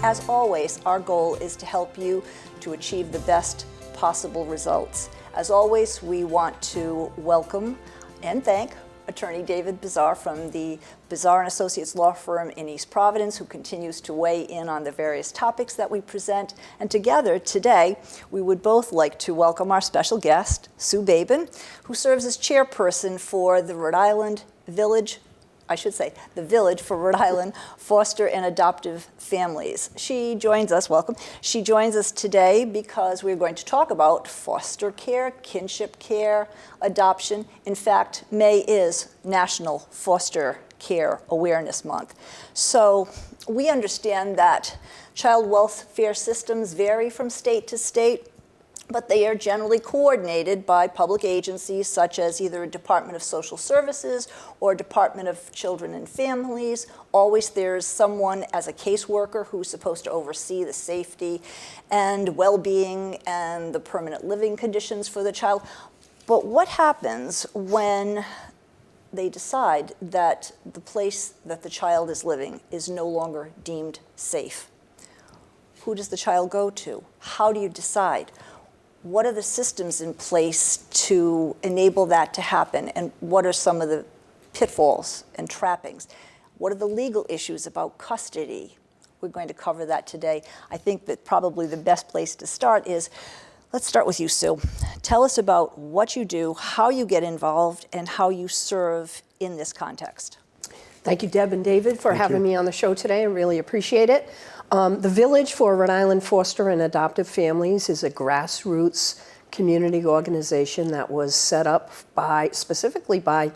As always, our goal is to help you to achieve the best possible results. As always, we want to welcome and thank Attorney David Bizarre from the Bizarre & Associates law firm in East Providence, who continues to weigh in on the various topics that we present. And together today, we would both like to welcome our special guest, Sue Babin, who serves as chairperson for the Rhode Island Village, the Village for Rhode Island Foster and Adoptive Families. She joins us, welcome. She joins us today because we're going to talk about foster care, kinship care, adoption. In fact, May is National Foster Care Awareness Month. So we understand that child welfare systems vary from state to state, but they are generally coordinated by public agencies such as either a Department of Social Services or Department of Children and Families. Always there's someone as a caseworker who's supposed to oversee the safety and well-being and the permanent living conditions for the child. But what happens when they decide that the place that the child is living is no longer deemed safe? Who does the child go to? How do you decide? What are the systems in place to enable that to happen? And what are some of the pitfalls and trappings? What are the legal issues about custody? We're going to cover that today. I think that probably the best place to start is, let's start with you, Sue. Tell us about what you do, how you get involved, and how you serve in this context. Thank you, Deb and David, for having me on the show today. I really appreciate it. The Village for Rhode Island Foster and Adoptive Families is a grassroots community organization that was set up specifically by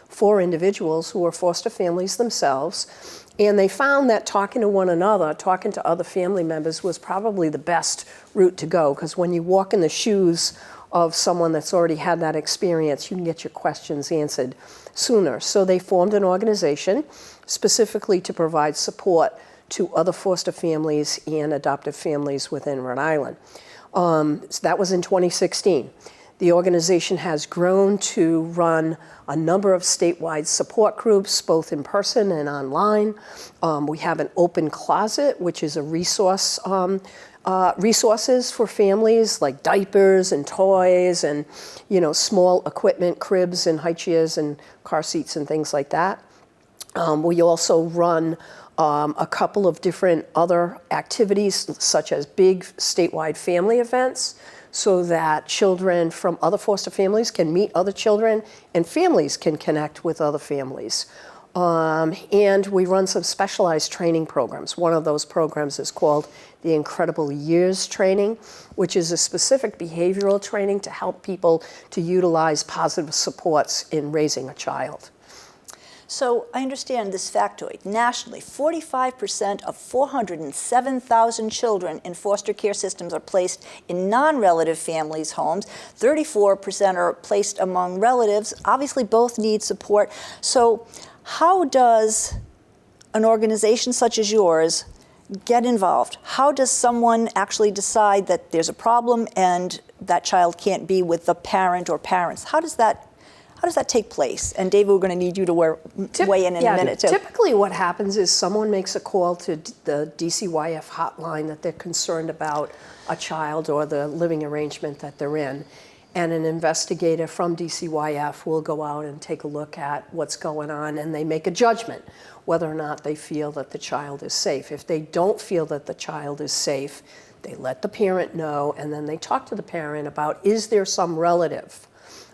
4 individuals who were foster families themselves. And they found that talking to one another, talking to other family members, was probably the best route to go, because when you walk in the shoes of someone that's already had that experience, you can get your questions answered sooner. So they formed an organization specifically to provide support to other foster families and adoptive families within Rhode Island. So that was in 2016. The organization has grown to run a number of statewide support groups, both in person and online. We have an open closet, which is a resources for families, like diapers and toys and small equipment, cribs and high chairs and car seats and things like that. We also run a couple of different other activities, such as big statewide family events, so that children from other foster families can meet other children and families can connect with other families. And we run some specialized training programs. One of those programs is called the Incredible Years Training, which is a specific behavioral training to help people to utilize positive supports in raising a child. So I understand this factoid. Nationally, 45% of 407,000 children in foster care systems are placed in non-relative families' homes. 34% are placed among relatives. Obviously, both need support. So how does an organization such as yours get involved? How does someone actually decide that there's a problem and that child can't be with the parent or parents? How does that take place? And David, we're going to need you to weigh in a minute too. Typically what happens is someone makes a call to the Dcyf hotline that they're concerned about a child or the living arrangement that they're in. And an investigator from Dcyf will go out and take a look at what's going on, and they make a judgment whether or not they feel that the child is safe. If they don't feel that the child is safe, they let the parent know, and then they talk to the parent about, is there some relative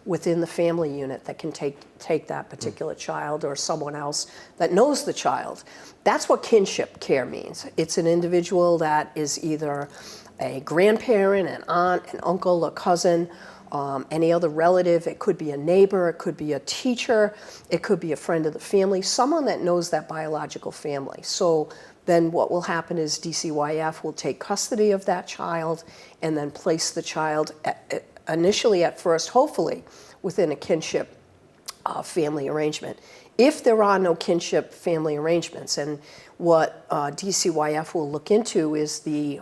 within the family unit that can take that particular child, or someone else that knows the child. That's what kinship care means. It's an individual that is either a grandparent, an aunt, an uncle, a cousin, any other relative. It could be a neighbor, it could be a teacher, it could be a friend of the family, someone that knows that biological family. So then what will happen is Dcyf will take custody of that child and then place the child initially at first, hopefully, within a kinship family arrangement. If there are no kinship family arrangements, and what Dcyf will look into is the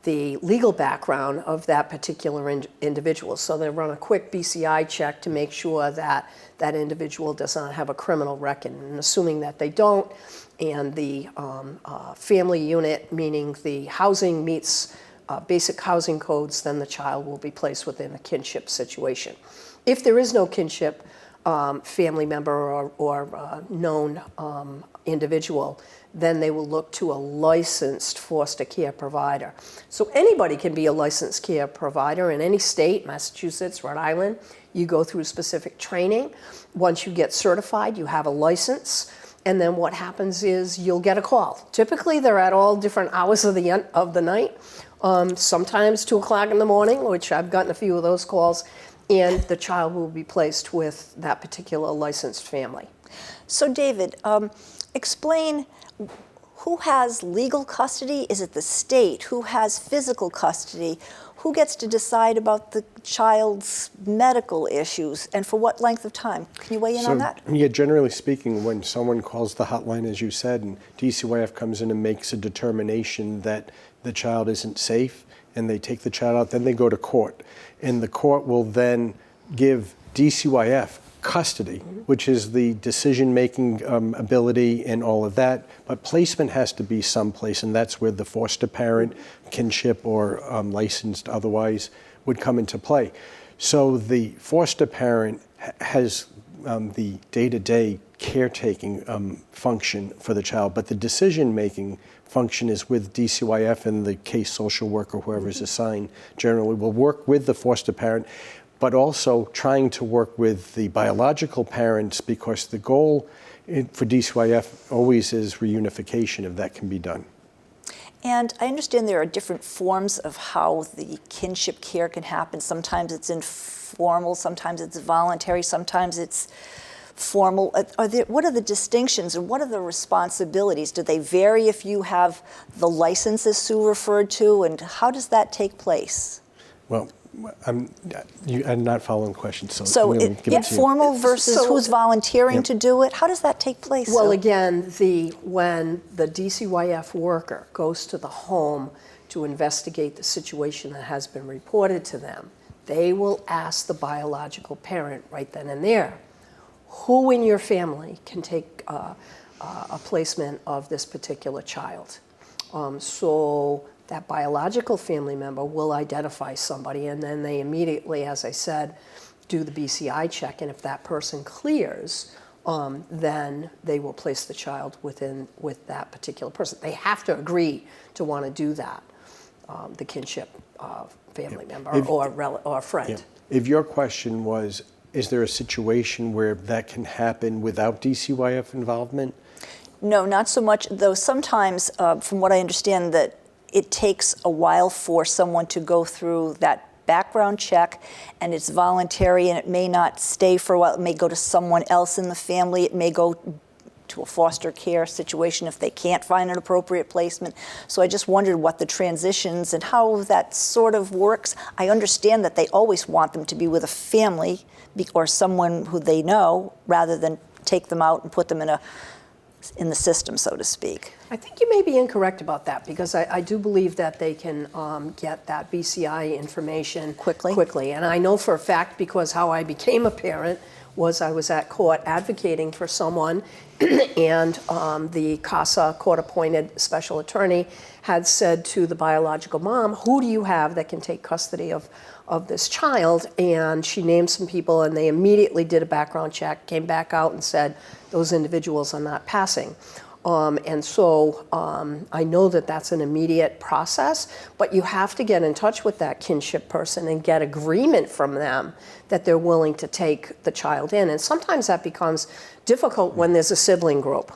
the legal background of that particular individual. So they run a quick BCI check to make sure that that individual does not have a criminal record. And assuming that they don't, and the family unit, meaning the housing meets basic housing codes, then the child will be placed within a kinship situation. If there is no kinship family member or known individual, then they will look to a licensed foster care provider. So anybody can be a licensed care provider in any state, Massachusetts, Rhode Island. You go through specific training. Once you get certified, you have a license. And then what happens is you'll get a call. Typically, they're at all different hours of the night. Sometimes 2 o'clock in the morning, which I've gotten a few of those calls, and the child will be placed with that particular licensed family. So David, explain who has legal custody? Is it the state? Who has physical custody? Who gets to decide about the child's medical issues, and for what length of time? Can you weigh in on that? Yeah, generally speaking, when someone calls the hotline, as you said, and DCYF comes in and makes a determination that the child isn't safe, and they take the child out, then they go to court. And the court will then give DCYF custody, which is the decision-making ability and all of that. But placement has to be someplace, and that's where the foster parent, kinship, or licensed otherwise would come into play. So the foster parent has the day-to-day caretaking function for the child, but the decision-making function is with DCYF, and the case social worker, whoever is assigned, generally will work with the foster parent, but also trying to work with the biological parents, because the goal for DCYF always is reunification, if that can be done. And I understand there are different forms of how the kinship care can happen. Sometimes it's informal, sometimes it's voluntary, sometimes it's formal. What are the distinctions and what are the responsibilities? Do they vary if you have the license, as Sue referred to, and how does that take place? Well, I'm not following questions, so I'm going to give it to you. Formal versus who's volunteering to do it. How does that take place? Well, again, when the DCYF worker goes to the home to investigate the situation that has been reported to them, they will ask the biological parent right then and there, who in your family can take a placement of this particular child? So that biological family member will identify somebody, and then they immediately, as I said, do the BCI check, and if that person clears, then they will place the child with that particular person. They have to agree to want to do that, the kinship family member or friend. Yeah. If your question was, is there a situation where that can happen without DCYF involvement? No, not so much, though sometimes, from what I understand, that it takes a while for someone to go through that background check, and it's voluntary, and it may not stay for a while. It may go to someone else in the family. It may go to a foster care situation if they can't find an appropriate placement. So I just wondered what the transitions and how that sort of works. I understand that they always want them to be with a family or someone who they know, rather than take them out and put them in the system, so to speak. I think you may be incorrect about that, because I do believe that they can get that BCI information quickly. And I know for a fact, because how I became a parent was I was at court advocating for someone, and the CASA, court-appointed special attorney, had said to the biological mom, who do you have that can take custody of this child? And she named some people, and they immediately did a background check, came back out and said, those individuals are not passing. And so I know that that's an immediate process, but you have to get in touch with that kinship person and get agreement from them that they're willing to take the child in. And sometimes that becomes difficult when there's a sibling group.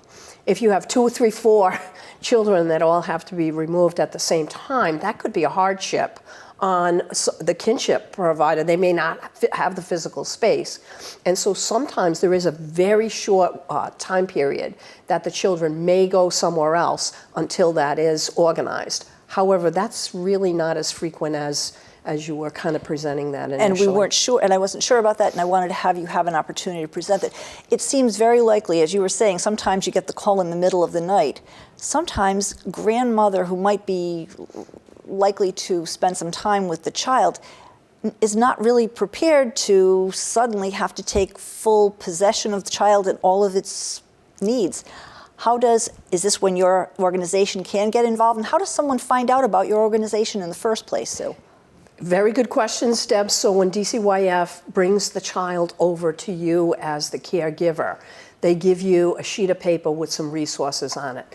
If you have 2, 3, 4 children that all have to be removed at the same time, that could be a hardship on the kinship provider. They may not have the physical space. And so sometimes there is a very short time period that the children may go somewhere else until that is organized. However, that's really not as frequent as you were kind of presenting that initially. And we weren't sure, and I wasn't sure about that, and I wanted to have you have an opportunity to present it. It seems very likely, as you were saying, sometimes you get the call in the middle of the night. Sometimes grandmother who might be likely to spend some time with the child is not really prepared to suddenly have to take full possession of the child and all of its needs. Is this when your organization can get involved? And how does someone find out about your organization in the first place, Sue? Very good questions, Deb. So when DCYF brings the child over to you as the caregiver, they give you a sheet of paper with some resources on it.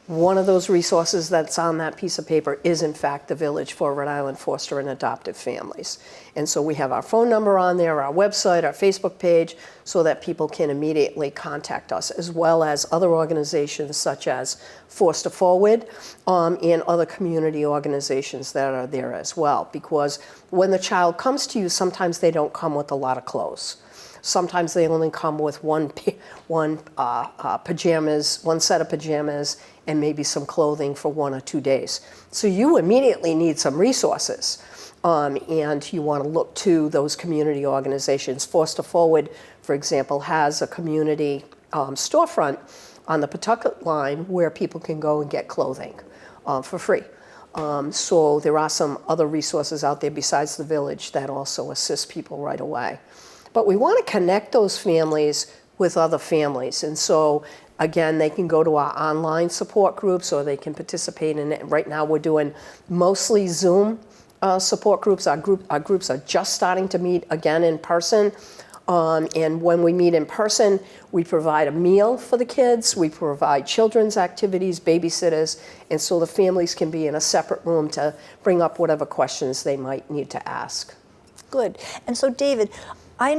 One of those resources that's on that piece of paper is, in fact, the Village for Rhode Island Foster and Adoptive Families. And so we have our phone number on there, our website, our Facebook page, so that people can immediately contact us, as well as other organizations such as Foster Forward and other community organizations that are there as well. Because when the child comes to you, sometimes they don't come with a lot of clothes. Sometimes they only come with one set of pajamas, and maybe some clothing for 1 or 2 days. So you immediately need some resources, and you want to look to those community organizations. Foster Forward, for example, has a community storefront on the Pawtucket line where people can go and get clothing for free. So there are some other resources out there besides the Village that also assist people right away. But we want to connect those families with other families. And so, again, they can go to our online support groups or they can participate in it. Right now we're doing mostly Zoom support groups. Our groups are just starting to meet again in person. And when we meet in person, we provide a meal for the kids. We provide children's activities, babysitters, and so the families can be in a separate room to bring up whatever questions they might need to ask. Good. And so, David,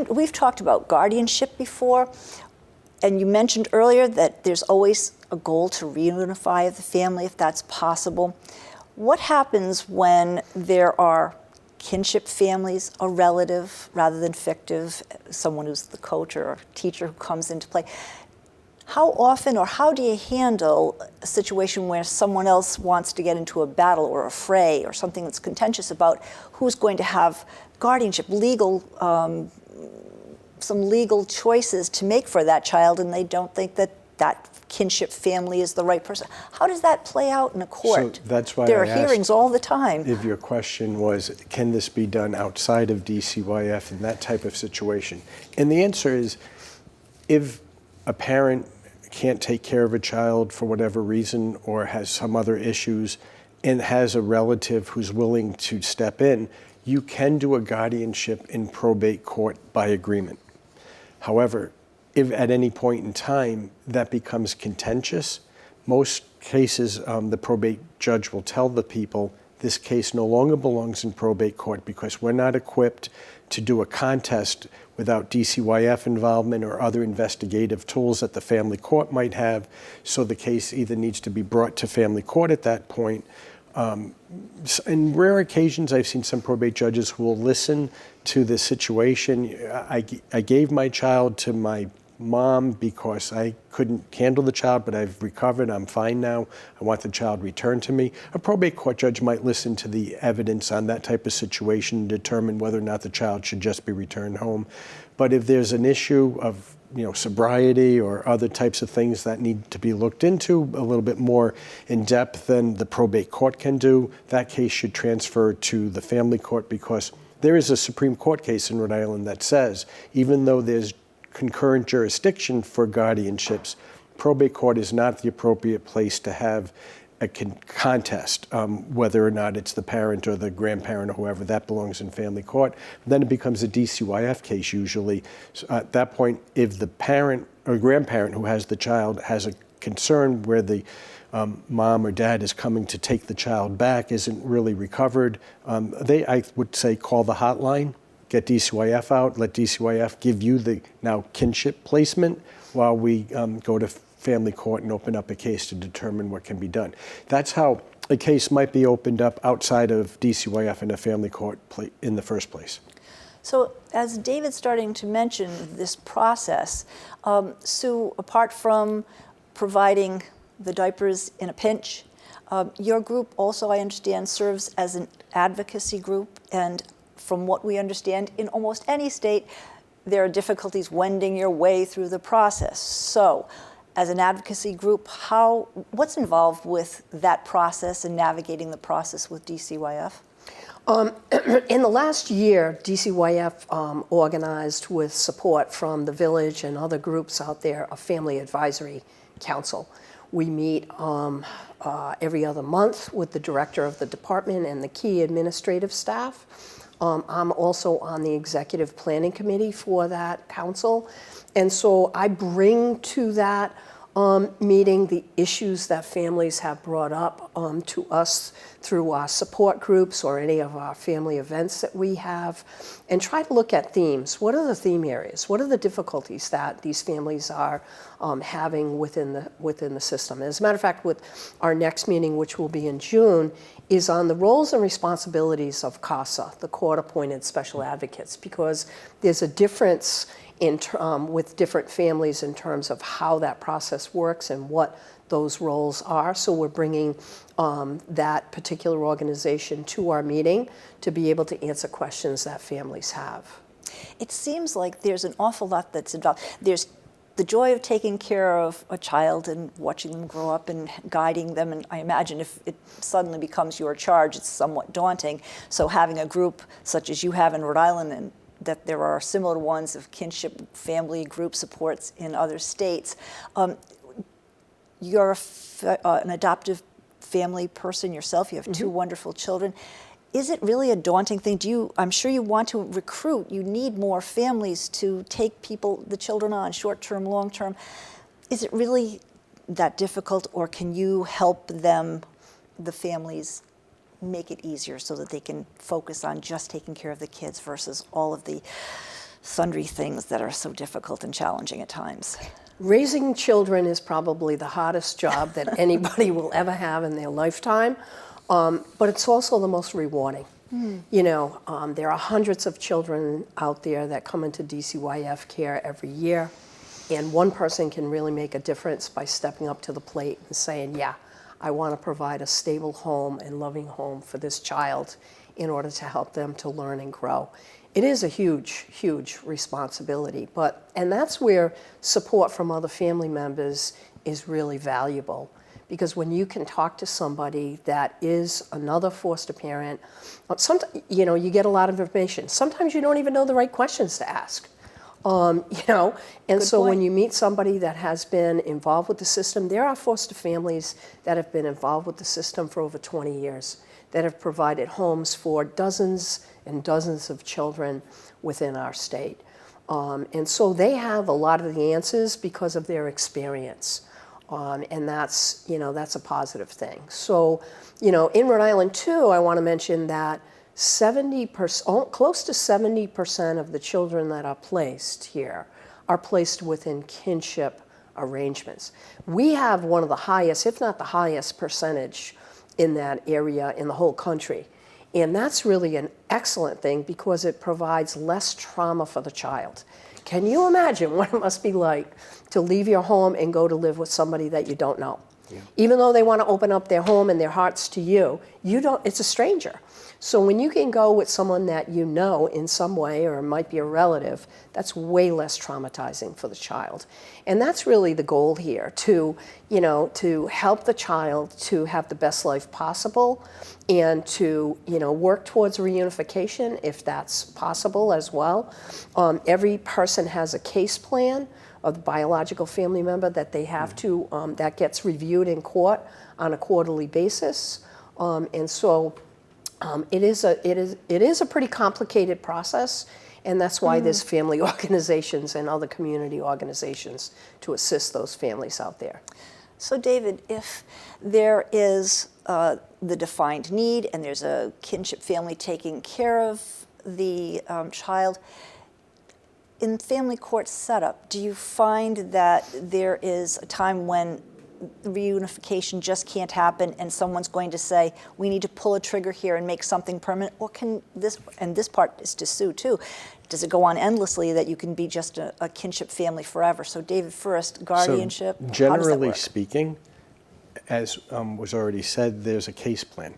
we've talked about guardianship before, and you mentioned earlier that there's always a goal to reunify the family if that's possible. What happens when there are kinship families, a relative rather than fictive, someone who's the coach or teacher who comes into play? How often or how do you handle a situation where someone else wants to get into a battle or a fray or something that's contentious about who's going to have guardianship, some legal choices to make for that child, and they don't think that that kinship family is the right person? How does that play out in a court? So that's why there I are hearings all the time. If your question was, can this be done outside of DCYF in that type of situation? And the answer is, if a parent can't take care of a child for whatever reason or has some other issues and has a relative who's willing to step in, you can do a guardianship in probate court by agreement. However, if at any point in time that becomes contentious, most cases the probate judge will tell the people this case no longer belongs in probate court because we're not equipped to do a contest without DCYF involvement or other investigative tools that the family court might have. So the case either needs to be brought to family court at that point. In rare occasions, I've seen some probate judges who will listen to the situation. I gave my child to my mom because I couldn't handle the child, but I've recovered, I'm fine now, I want the child returned to me. A probate court judge might listen to the evidence on that type of situation and determine whether or not the child should just be returned home. But if there's an issue of sobriety or other types of things that need to be looked into a little bit more in depth than the probate court can do, that case should transfer to the family court, because there is a Supreme Court case in Rhode Island that says even though there's concurrent jurisdiction for guardianships, probate court is not the appropriate place to have a contest, whether or not it's the parent or the grandparent or whoever. That belongs in family court. Then it becomes a DCYF case usually. So at that point, if the parent or grandparent who has the child has a concern where the mom or dad is coming to take the child back, isn't really recovered, I would say call the hotline, get DCYF out, let DCYF give you the now kinship placement while we go to family court and open up a case to determine what can be done. That's how a case might be opened up outside of DCYF in a family court in the first place. So as David's starting to mention this process, Sue, apart from providing the diapers in a pinch, your group also, I understand, serves as an advocacy group, and from what we understand, in almost any state, there are difficulties wending your way through the process. So as an advocacy group, what's involved with that process and navigating the process with DCYF? In the last year, DCYF organized with support from the Village and other groups out there a family advisory council. We meet every other month with the director of the department and the key administrative staff. I'm also on the executive planning committee for that council. And so I bring to that meeting the issues that families have brought up to us through our support groups or any of our family events that we have, and try to look at themes. What are the theme areas? What are the difficulties that these families are having within the system? As a matter of fact, with our next meeting, which will be in June, is on the roles and responsibilities of CASA, the court-appointed special advocates, because there's a difference with different families in terms of how that process works and what those roles are. So we're bringing that particular organization to our meeting to be able to answer questions that families have. It seems like there's an awful lot that's involved. There's the joy of taking care of a child and watching them grow up and guiding them, and I imagine if it suddenly becomes your charge, it's somewhat daunting. So having a group such as you have in Rhode Island, and that there are similar ones of kinship family group supports in other states. You're an adoptive family person yourself. You have two wonderful children. Is it really a daunting thing? I'm sure you want to recruit. You need more families to take the children on, short-term, long-term. Is it really that difficult, or can you help them, the families, make it easier so that they can focus on just taking care of the kids versus all of the sundry things that are so difficult and challenging at times? Raising children is probably the hardest job that anybody will ever have in their lifetime, but it's also the most rewarding. You know, there are hundreds of children out there that come into DCYF care every year, and one person can really make a difference by stepping up to the plate and saying, yeah, I want to provide a stable home and loving home for this child in order to help them to learn and grow. It is a huge, huge responsibility, and that's where support from other family members is really valuable. Because when you can talk to somebody that is another foster parent, you know, you get a lot of information. Sometimes you don't even know the right questions to ask. You know, and so when you meet somebody that has been involved with the system, there are foster families that have been involved with the system for over 20 years that have provided homes for dozens and dozens of children within our state. And so they have a lot of the answers because of their experience. And that's, you know, that's a positive thing. So, you know, in Rhode Island too, I want to mention that 70%, close to 70% of the children that are placed here are placed within kinship arrangements. We have one of the highest, if not the highest, percentage in that area in the whole country. And that's really an excellent thing because it provides less trauma for the child. Can you imagine what it must be like to leave your home and go to live with somebody that you don't know? Yeah. Even though they want to open up their home and their hearts to you, it's a stranger. So when you can go with someone that you know in some way, or it might be a relative, that's way less traumatizing for the child. And that's really the goal here, to help the child to have the best life possible and to, work towards reunification if that's possible as well. Every person has a case plan of the biological family member that they have to, that gets reviewed in court on a quarterly basis. And so it is a pretty complicated process, and that's why there's family organizations and other community organizations to assist those families out there. So David, if there is the defined need and there's a kinship family taking care of the child, in family court setup, do you find that there is a time when reunification just can't happen and someone's going to say, we need to pull a trigger here and make something permanent? Or can this, and this part is to sue too, does it go on endlessly that you can be just a kinship family forever? So David, first, guardianship, so generally speaking, as was already said, there's a case plan.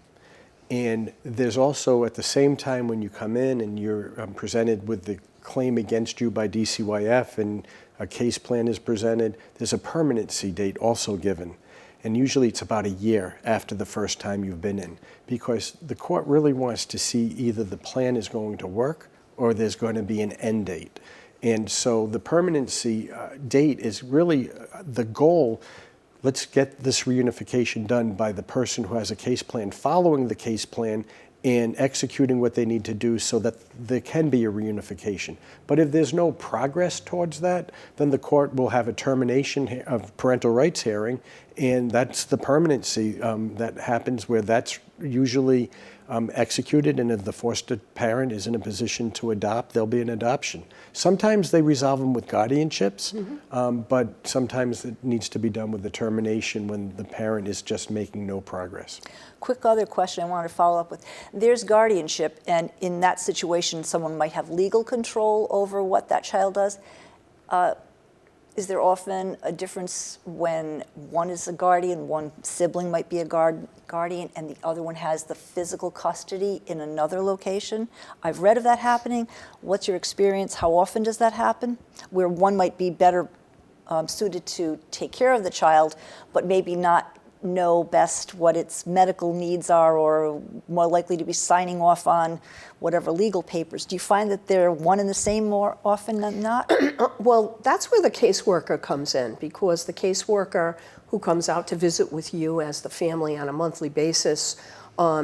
And there's also, at the same time when you come in and you're presented with claim against you by DCYF and a case plan is presented, there's a permanency date also given. And usually it's about a year after the first time you've been in, because the court really wants to see either the plan is going to work or there's going to be an end date. And so the permanency date is really the goal. Let's get this reunification done by the person who has a case plan, following the case plan and executing what they need to do so that there can be a reunification. But if there's no progress towards that, then the court will have a termination of parental rights hearing, and that's the permanency that happens, where that's usually executed, and if the foster parent is in a position to adopt, there'll be an adoption. Sometimes they resolve them with guardianships, but sometimes it needs to be done with the termination when the parent is just making no progress. Quick other question I wanted to follow up with. There's guardianship, and in that situation, someone might have legal control over what that child does. Is there often a difference when one is a guardian, one sibling might be a guardian, and the other one has the physical custody in another location? I've read of that happening. What's your experience? How often does that happen? Where one might be better suited to take care of the child, but maybe not know best what its medical needs are, or more likely to be signing off on whatever legal papers. Do you find that they're one and the same more often than not? Well, that's where the caseworker comes in, because the caseworker who comes out to visit with you as the family on a monthly basis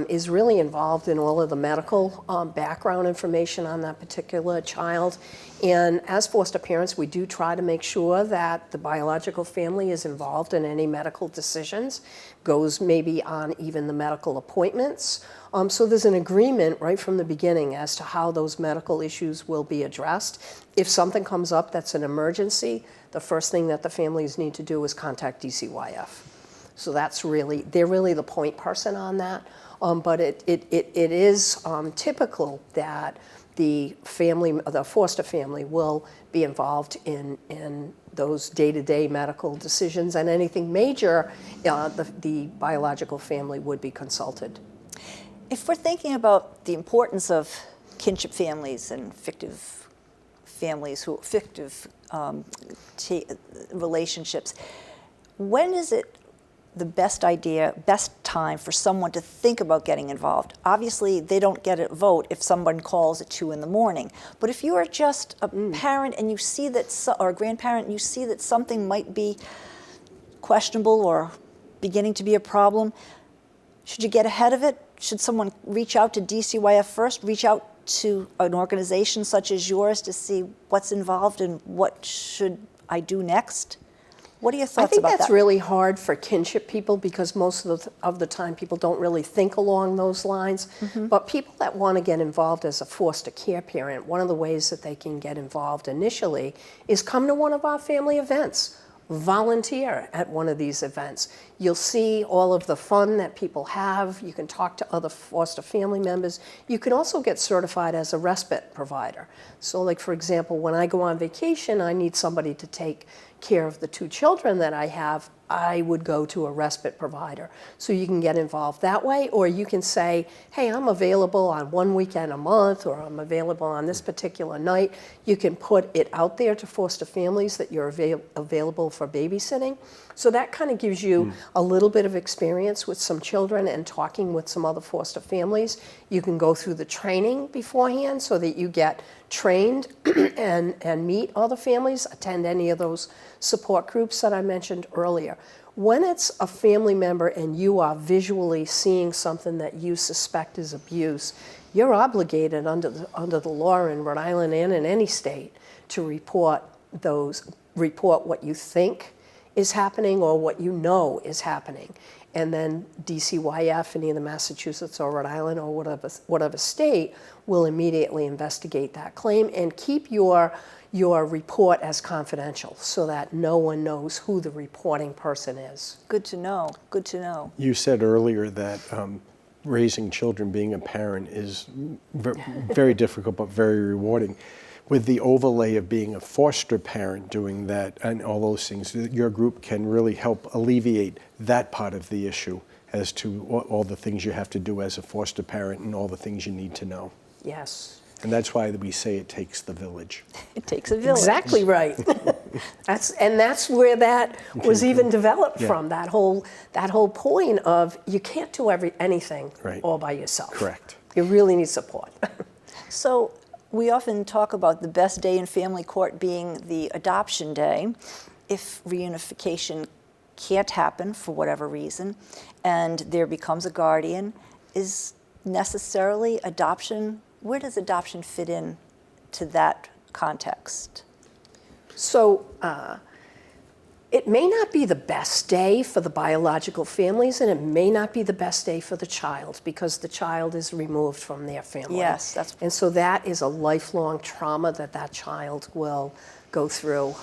is really involved in all of the medical background information on that particular child. And as foster parents, we do try to make sure that the biological family is involved in any medical decisions, goes maybe on even the medical appointments. So there's an agreement right from the beginning as to how those medical issues will be addressed. If something comes up that's an emergency, the first thing that the families need to do is contact DCYF. So that's really, they're really the point person on that. But it is typical that the foster family will be involved in those day-to-day medical decisions, and anything major, the biological family would be consulted. If we're thinking about the importance of kinship families and fictive families, relationships, when is it the best time for someone to think about getting involved? Obviously, they don't get a vote if someone calls at 2 in the morning. But if you are just a parent and you see that, or a grandparent, and you see that something might be questionable or beginning to be a problem, should you get ahead of it? Should someone reach out to DCYF first, reach out to an organization such as yours to see what's involved and what should I do next? What are your thoughts about that? I think that's really hard for kinship people, because most of the time people don't really think along those lines. But people that want to get involved as a foster care parent, one of the ways that they can get involved initially is come to one of our family events. Volunteer at one of these events. You'll see all of the fun that people have. You can talk to other foster family members. You can also get certified as a respite provider. So like, for example, when I go on vacation, I need somebody to take care of the 2 children that I have, I would go to a respite provider. So you can get involved that way, or you can say, hey, I'm available on one weekend a month, or I'm available on this particular night. You can put it out there to foster families that you're available for babysitting. So that kind of gives you a little bit of experience with some children and talking with some other foster families. You can go through the training beforehand so that you get trained and meet other families, attend any of those support groups that I mentioned earlier. When it's a family member and you are visually seeing something that you suspect is abuse, you're obligated under the law in Rhode Island and in any state to report what you think is happening or what you know is happening. And then DCYF in either Massachusetts or Rhode Island or whatever state will immediately investigate that claim and keep your report as confidential so that no one knows who the reporting person is. Good to know. Good to know. You said earlier that raising children, being a parent, is very difficult but very rewarding. With the overlay of being a foster parent doing that and all those things, your group can really help alleviate that part of the issue as to all the things you have to do as a foster parent and all the things you need to know. Yes. And that's why we say it takes the village. It takes a village. Exactly right. That's where that was even developed Yeah. from. That whole point of you can't do anything Right. all by yourself. Correct. You really need support. So we often talk about the best day in family court being the adoption day. If reunification can't happen for whatever reason, and there becomes a guardian, is necessarily adoption, where does adoption fit in to that context? So it may not be the best day for the biological families, and it may not be the best day for the child because the child is removed from their family. Yes, and so that is a lifelong trauma that child will go through.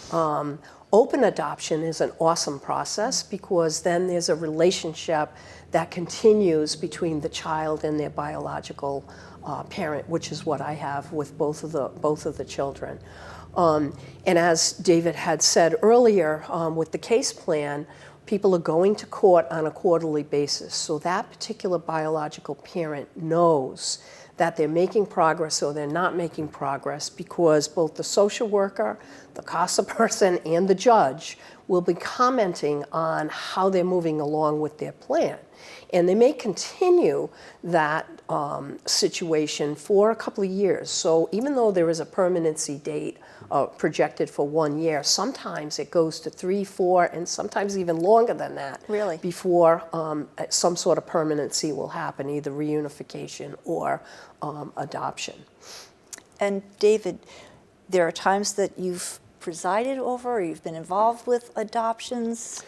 Open adoption is an awesome process because then there's a relationship that continues between the child and their biological parent, which is what I have with both of the children. And as David had said earlier, with the case plan, people are going to court on a quarterly basis. So that particular biological parent knows that they're making progress or they're not making progress because both the social worker, the CASA person, and the judge will be commenting on how they're moving along with their plan. And they may continue that situation for a couple of years. So even though there is a permanency date projected for 1 year, sometimes it goes to 3, 4, and sometimes even longer than that. Really? Before some sort of permanency will happen, either reunification or adoption. And David, there are times that you've presided over or you've been involved with adoptions.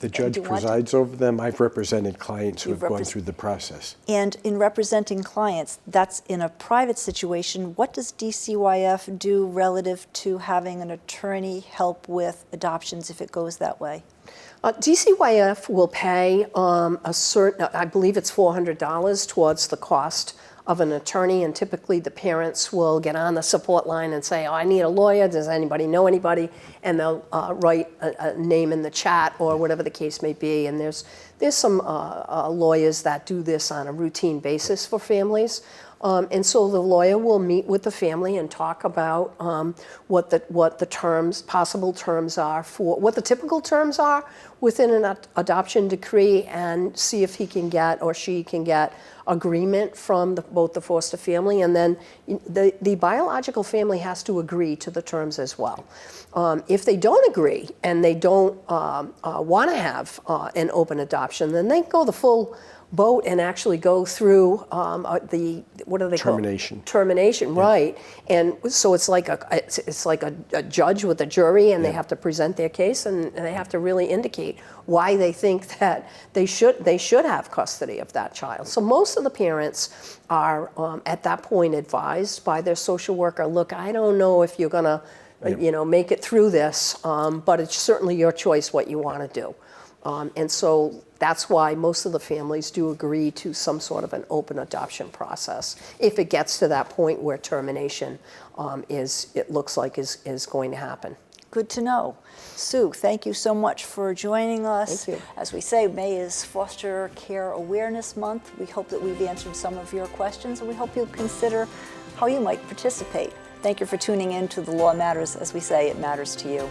The judge do you want to- presides over them. I've represented clients who You've have gone through the process. And in representing clients, that's in a private situation. What does DCYF do relative to having an attorney help with adoptions if it goes that way? DCYF will pay a certain, I believe it's $400 towards the cost of an attorney, and typically the parents will get on the support line and say, oh, I need a lawyer, does anybody know anybody? And they'll write a name in the chat or whatever the case may be. And there's some lawyers that do this on a routine basis for families. And so the lawyer will meet with the family and talk about what the terms, possible terms are for, what the typical terms are within an adoption decree, and see if he can get or she can get agreement from both the foster family, and then the biological family has to agree to the terms as well. If they don't agree and they don't want to have an open adoption, then they go the full boat and actually go through the, what do they call it? Termination. Termination, Yeah. right. And so it's like a judge with a jury, and they have to present their case, and they have to really indicate why they think that they should have custody of that child. So most of the parents are at that point advised by their social worker, look, I don't know if you're gonna make it through this, but it's certainly your choice what you want to do. And so that's why most of the families do agree to some sort of an open adoption process if it gets to that point where termination it looks like is going to happen. Good to know. Sue, thank you so much for joining us. Thank you. As we say, May is Foster Care Awareness Month. We hope that we've answered some of your questions, and we hope you'll consider how you might participate. Thank you for tuning in to The Law Matters. As we say, it matters to you.